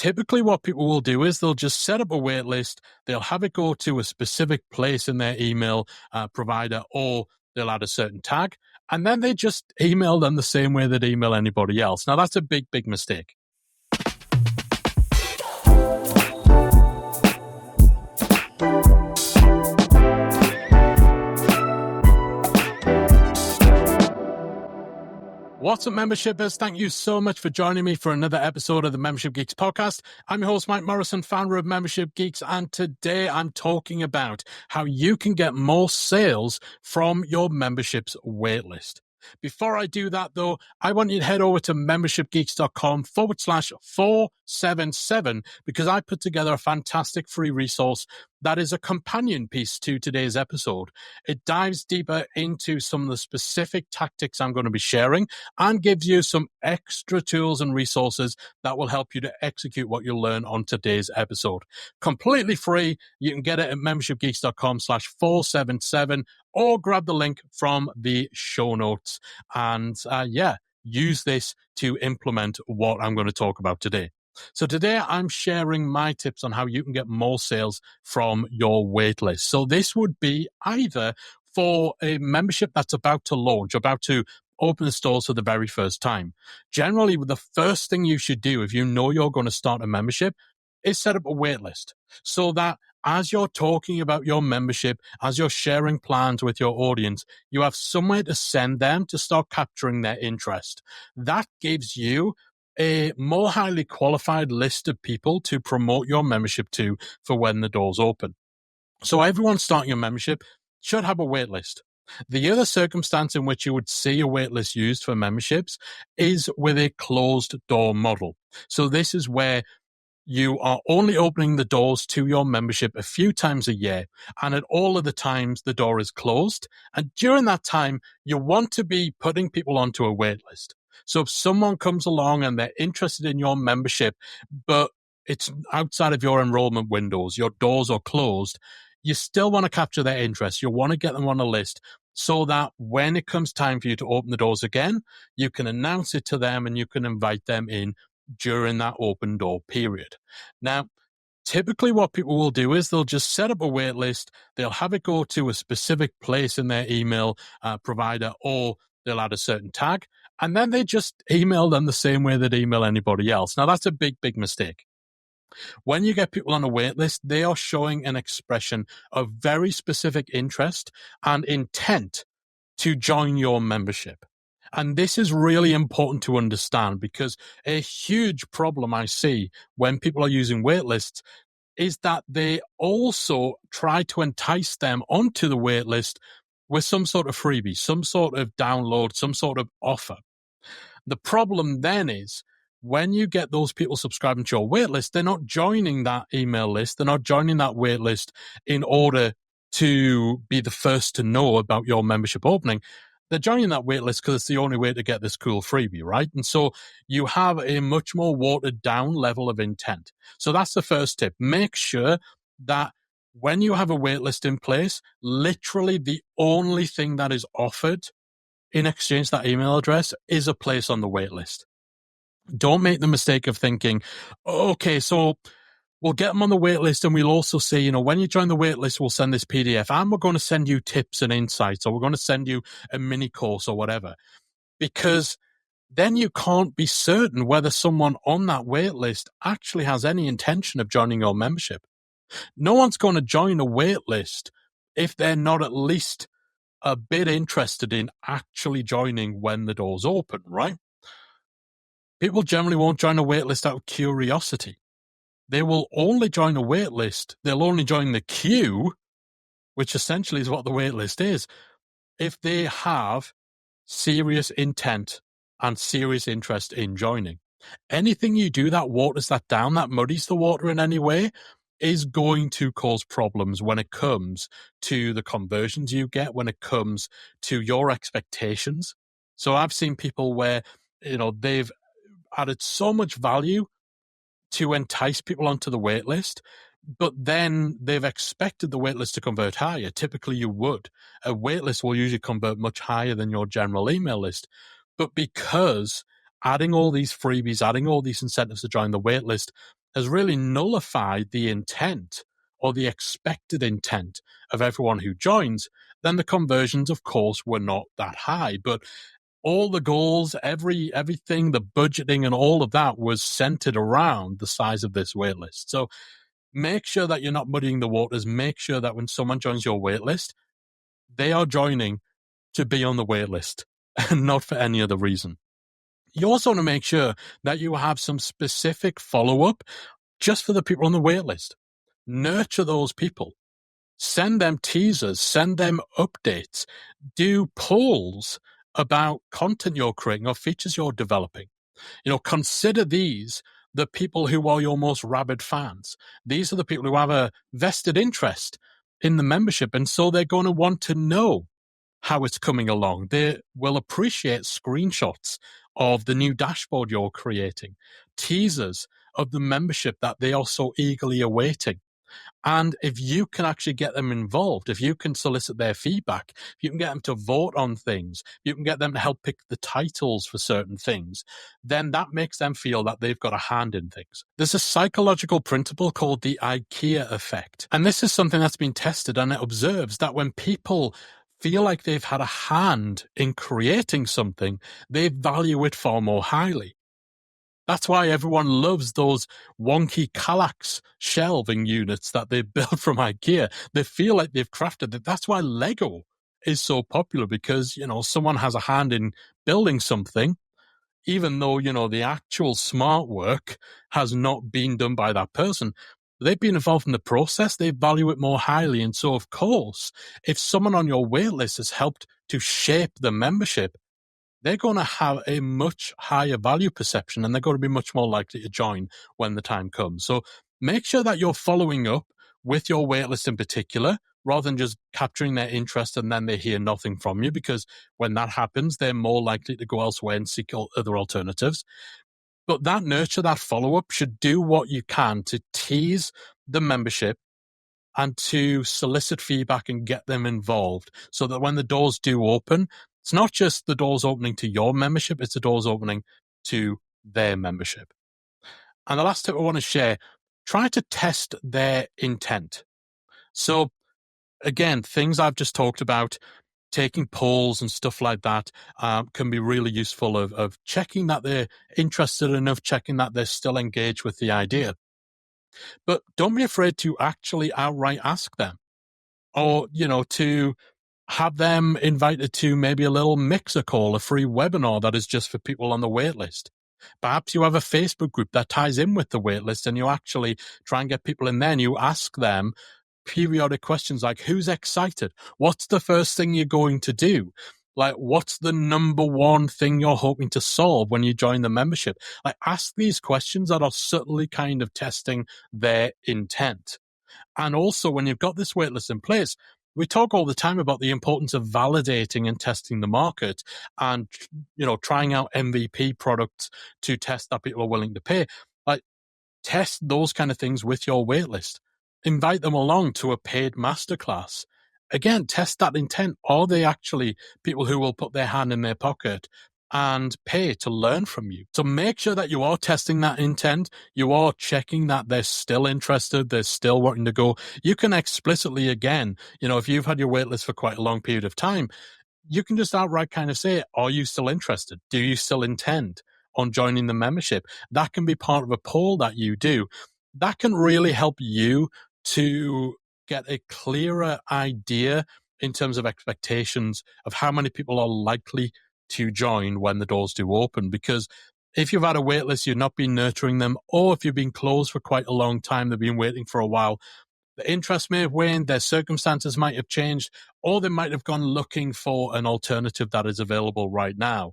Typically what people will do is they'll just set up a wait list, they'll have it go to a specific place in their email provider, or they'll add a certain tag, and then they just email them the same way they'd email anybody else. Now, that's a big, big mistake. What's up, membershipers? Thank you so much for joining me for another episode of the Membership Geeks podcast. I'm your host, Mike Morrison, founder of Membership Geeks, and today I'm talking about how you can get more sales from your membership's waitlist. Before I do that, though, I want you to head over to membershipgeeks.com/477 because I put together a fantastic free resource that is a companion piece to today's episode. It dives deeper into some of the specific tactics I'm going to be sharing and gives you some extra tools and resources that will help you to execute what you'll learn on today's episode. Completely free. You can get it at membershipgeeks.com/477 or grab the link from the show notes and use this to implement what I'm going to talk about today. So today I'm sharing my tips on how you can get more sales from your waitlist. So this would be either for a membership that's about to launch, about to open the stores for the very first time. Generally, the first thing you should do if you know you're going to start a membership is set up a waitlist so that as you're talking about your membership, as you're sharing plans with your audience, you have somewhere to send them to start capturing their interest. That gives you a more highly qualified list of people to promote your membership to for when the doors open. So everyone starting a membership should have a waitlist. The other circumstance in which you would see a waitlist used for memberships is with a closed door model. So this is where you are only opening the doors to your membership a few times a year, and at all of the times the door is closed. And during that time, you want to be putting people onto a wait list. So if someone comes along and they're interested in your membership, but it's outside of your enrollment windows, your doors are closed, you still want to capture their interest. You want to get them on a list so that when it comes time for you to open the doors again, you can announce it to them and you can invite them in during that open door period. Now, typically what people will do is they'll just set up a wait list, they'll have it go to a specific place in their email provider, or they'll add a certain tag, and then they just email them the same way they'd email anybody else. Now, that's a big, big mistake. When you get people on a wait list, they are showing an expression of very specific interest and intent to join your membership. And this is really important to understand because a huge problem I see when people are using wait lists is that they also try to entice them onto the wait list with some sort of freebie, some sort of download, some sort of offer. The problem then is when you get those people subscribing to your wait list, they're not joining that email list. They're not joining that wait list in order to be the first to know about your membership opening. They're joining that wait list because it's the only way to get this cool freebie, right? And so you have a much more watered down level of intent. So that's the first tip. Make sure that when you have a wait list in place, literally the only thing that is offered in exchange for that email address is a place on the wait list. Don't make the mistake of thinking, okay, so we'll get them on the wait list and we'll also say, when you join the wait list, we'll send this PDF and we're going to send you tips and insights, or we're going to send you a mini course or whatever, because then you can't be certain whether someone on that wait list actually has any intention of joining your membership. No one's going to join a wait list if they're not at least a bit interested in actually joining when the doors open, right? People generally won't join a wait list out of curiosity. They will only join a wait list. They'll only join the queue, which essentially is what the wait list is, if they have serious intent and serious interest in joining. Anything you do that waters that down, that muddies the water in any way, is going to cause problems when it comes to the conversions you get, when it comes to your expectations. So I've seen people where, they've added so much value to entice people onto the wait list, but then they've expected the wait list to convert higher. Typically you would. A wait list will usually convert much higher than your general email list. But because adding all these freebies, adding all these incentives to join the wait list has really nullified the intent or the expected intent of everyone who joins, then the conversions, of course, were not that high. But all the goals, everything, the budgeting and all of that was centered around the size of this waitlist. So make sure that you're not muddying the waters. Make sure that when someone joins your waitlist, they are joining to be on the waitlist and not for any other reason. You also want to make sure that you have some specific follow-up just for the people on the waitlist. Nurture those people. Send them teasers, send them updates, do polls about content you're creating or features you're developing. Consider these the people who are your most rabid fans. These are the people who have a vested interest in the membership, and so they're going to want to know how it's coming along. They will appreciate screenshots of the new dashboard you're creating, teasers of the membership that they are so eagerly awaiting. And if you can actually get them involved, if you can solicit their feedback, if you can get them to vote on things, you can get them to help pick the titles for certain things, then that makes them feel that they've got a hand in things. There's a psychological principle called the IKEA effect. And this is something that's been tested, and it observes that when people feel like they've had a hand in creating something, they value it far more highly. That's why everyone loves those wonky Kallax shelving units that they built from IKEA. They feel like they've crafted it. That's why Lego is so popular, because, someone has a hand in building something, even though, the actual smart work has not been done by that person. They've been involved in the process. They value it more highly. And so, of course, if someone on your waitlist has helped to shape the membership, they're going to have a much higher value perception, and they're going to be much more likely to join when the time comes. So make sure that you're following up with your waitlist in particular, rather than just capturing their interest and then they hear nothing from you, because when that happens, they're more likely to go elsewhere and seek other alternatives. But that nurture, that follow-up should do what you can to tease the membership and to solicit feedback and get them involved, so that when the doors do open, it's not just the doors opening to your membership, it's the doors opening to their membership. And the last tip I want to share, try to test their intent. So again, things I've just talked about, taking polls and stuff like that can be really useful of checking that they're interested enough, checking that they're still engaged with the idea. But don't be afraid to actually outright ask them, or, to have them invited to maybe a little mixer call, a free webinar that is just for people on the waitlist. Perhaps you have a Facebook group that ties in with the waitlist, and you actually try and get people in there and you ask them periodic questions like, who's excited? What's the first thing you're going to do? Like, what's the number one thing you're hoping to solve when you join the membership? Like, ask these questions that are subtly kind of testing their intent. And also, when you've got this waitlist in place, we talk all the time about the importance of validating and testing the market, and, trying out MVP products to test that people are willing to pay. Like, test those kind of things with your waitlist. Invite them along to a paid masterclass. Again, test that intent. Are they actually people who will put their hand in their pocket and pay to learn from you? So make sure that you are testing that intent. You are checking that they're still interested. They're still wanting to go. You can explicitly, again, if you've had your waitlist for quite a long period of time, you can just outright kind of say, are you still interested? Do you still intend on joining the membership? That can be part of a poll that you do. That can really help you to get a clearer idea in terms of expectations of how many people are likely to join when the doors do open. Because if you've had a waitlist, you've not been nurturing them, or if you've been closed for quite a long time, they've been waiting for a while, the interest may have waned, their circumstances might have changed, or they might have gone looking for an alternative that is available right now.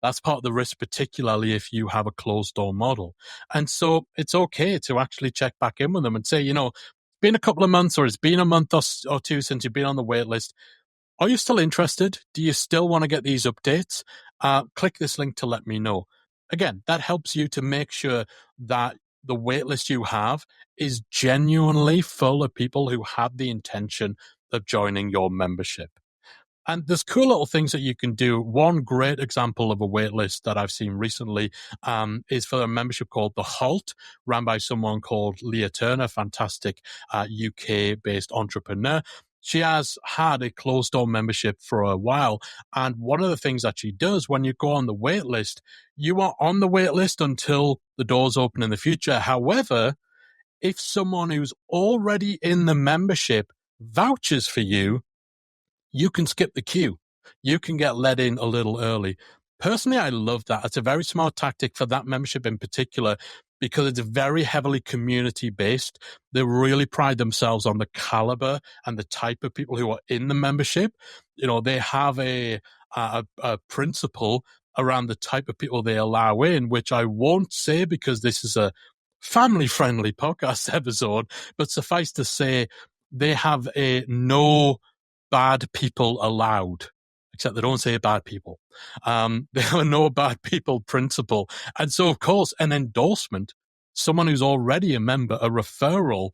That's part of the risk, particularly if you have a closed door model. And so it's okay to actually check back in with them and say, it's been a couple of months, or it's been a month or two since you've been on the wait list. Are you still interested? Do you still want to get these updates? Click this link to let me know. Again, that helps you to make sure that the waitlist you have is genuinely full of people who have the intention of joining your membership. And there's cool little things that you can do. One great example of a waitlist that I've seen recently is for a membership called The Halt, run by someone called Leah Turner, fantastic UK-based entrepreneur. She has had a closed door membership for a while. And one of the things that she does when you go on the wait list, you are on the wait list until the doors open in the future. However, if someone who's already in the membership vouches for you, you can skip the queue. You can get let in a little early. Personally, I love that. It's a very smart tactic for that membership in particular because it's very heavily community based. They really pride themselves on the caliber and the type of people who are in the membership. You know, they have a principle around the type of people they allow in, which I won't say because this is a family friendly podcast episode, but suffice to say, they have a no bad people allowed, except they don't say bad people. They have a no bad people principle. And so, of course, an endorsement, someone who's already a member, a referral,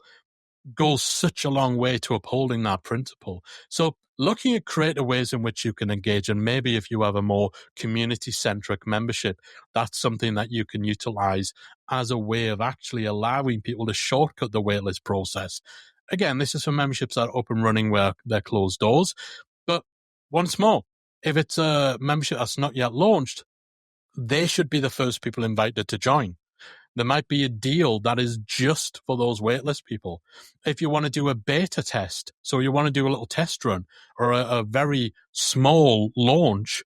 goes such a long way to upholding that principle. So looking at creative ways in which you can engage, and maybe if you have a more community-centric membership, that's something that you can utilize as a way of actually allowing people to shortcut the waitlist process. Again, this is for memberships that are up and running where they're closed doors. But once more, if it's a membership that's not yet launched, they should be the first people invited to join. There might be a deal that is just for those waitlist people. If you want to do a beta test, so you want to do a little test run or a very small launch,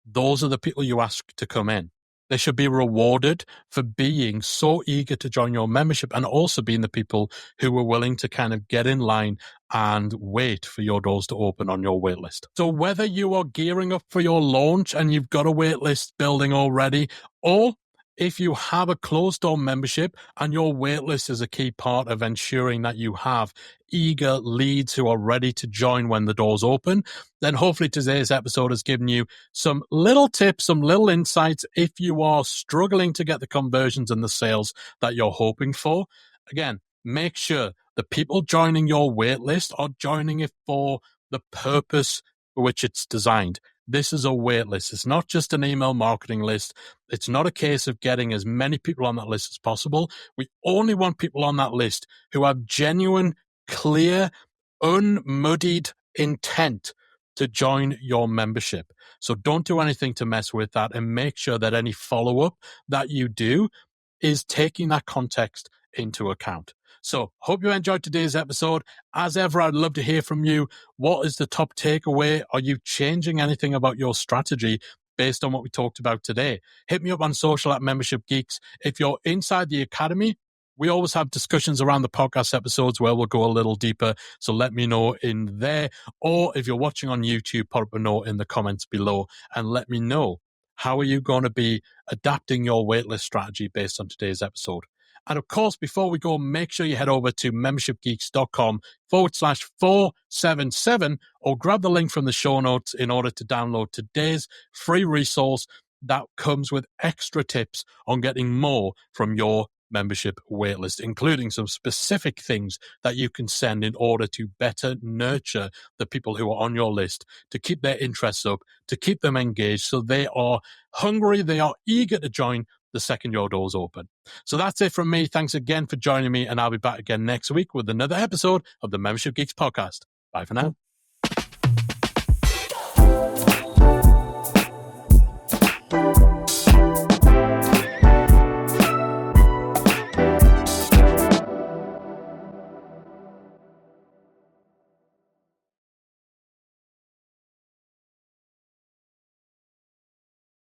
those are the people you ask to come in. They should be rewarded for being so eager to join your membership and also being the people who were willing to kind of get in line and wait for your doors to open on your waitlist. So whether you are gearing up for your launch and you've got a waitlist building already, or if you have a closed door membership and your waitlist is a key part of ensuring that you have eager leads who are ready to join when the doors open, then hopefully today's episode has given you some little tips, some little insights if you are struggling to get the conversions and the sales that you're hoping for. Again, make sure the people joining your waitlist are joining it for the purpose for which it's designed. This is a waitlist. It's not just an email marketing list. It's not a case of getting as many people on that list as possible. We only want people on that list who have genuine, clear, unmuddied intent to join your membership. So don't do anything to mess with that, and make sure that any follow-up that you do is taking that context into account. So hope you enjoyed today's episode. As ever, I'd love to hear from you. What is the top takeaway? Are you changing anything about your strategy based on what we talked about today? Hit me up on social at Membership Geeks. If you're inside the academy, we always have discussions around the podcast episodes where we'll go a little deeper. So let me know in there. Or if you're watching on YouTube, put up a note in the comments below and let me know, how are you going to be adapting your waitlist strategy based on today's episode? And of course, before we go, make sure you head over to membershipgeeks.com/477 or grab the link from the show notes in order to download today's free resource that comes with extra tips on getting more from your membership waitlist, including some specific things that you can send in order to better nurture the people who are on your list, to keep their interests up, to keep them engaged so they are hungry, they are eager to join the second your doors open. So that's it from me. Thanks again for joining me, and I'll be back again next week with another episode of the Membership Geeks podcast. Bye for now.